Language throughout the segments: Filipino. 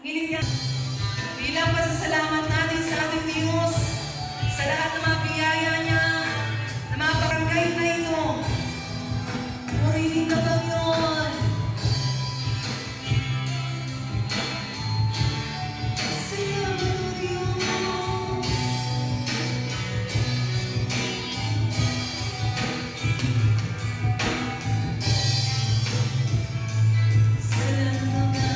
Bilang pasasalamat natin sa ating Diyos sa lahat ng mga biyaya niya na mga barangay na ito. Purihin ka, Panginoon. Salamat, O Diyos. Salamat na.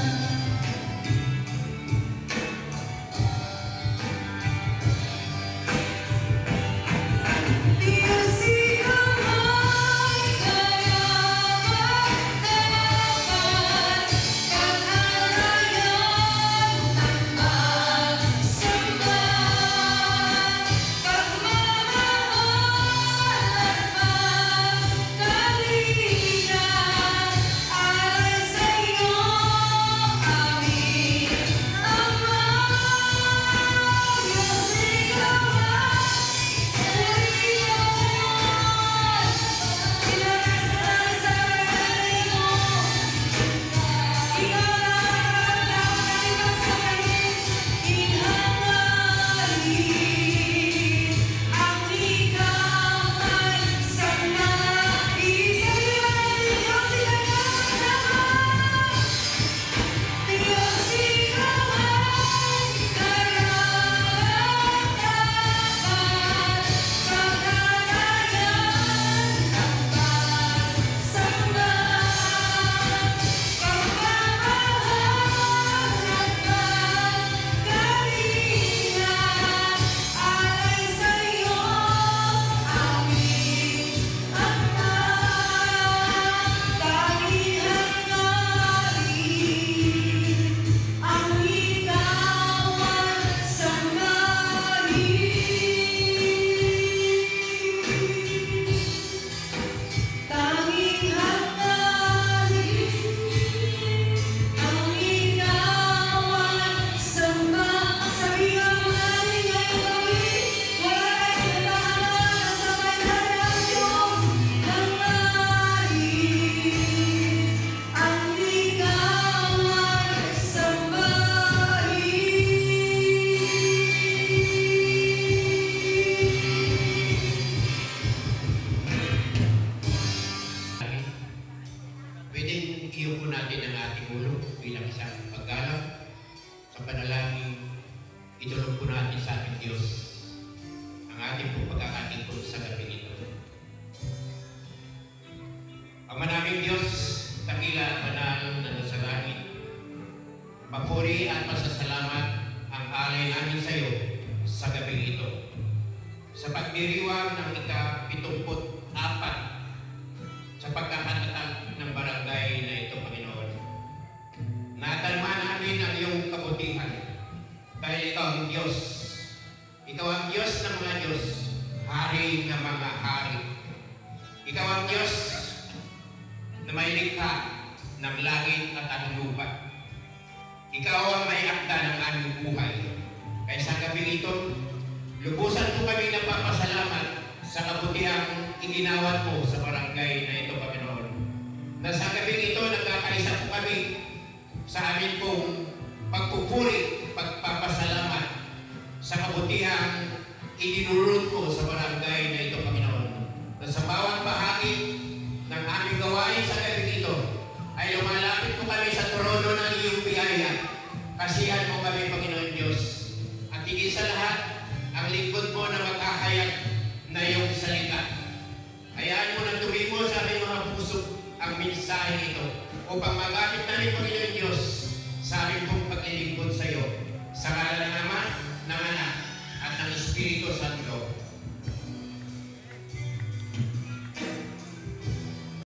Pwedeng iyuko natin ang ating ulo bilang isang paggalang sa panalangin. Itulog po natin sa ating Diyos ang ating pong pagkakatingkod sa gabi ito. Ama naming Diyos, dakila at banal na nasa langit, papuri at pasasalamat ang alay namin sa iyo sa gabi ito. Sa pagdiriwang ng ika-74 sa pagkakatatag ng barangay na ito, Panginoon. Natalma namin ang iyong kabutihan dahil ikaw ang Diyos. Ikaw ang Diyos ng mga Diyos, hari ng mga hari. Ikaw ang Diyos na may likha ng langit at ang lupa. Ikaw ang may akda ng aming buhay. Kaya sa gabi ito, lubusan po kami ng papasalamat sa kabutihang iginawat mo sa barangay na ito, Panginoon. Na sa gabi ito, nagkakaisa po kami sa amin pong pagpupuri, pagpapasalamat sa kabutihang idinulot mo sa barangay na ito, Panginoon. Na sa bawat bahagi ng aming gawain sa gabi ito, ay lumalapit po kami sa trono ng iyong biyaya. Kasihan mo kami, Panginoon Diyos. At higit sa lahat, ang lingkod mo na magkakayat na iyong salita. Hayaan mo na tumimo sa aming mga puso ang mensahe ito upang magamit namin, Panginoon Diyos, sa aming pong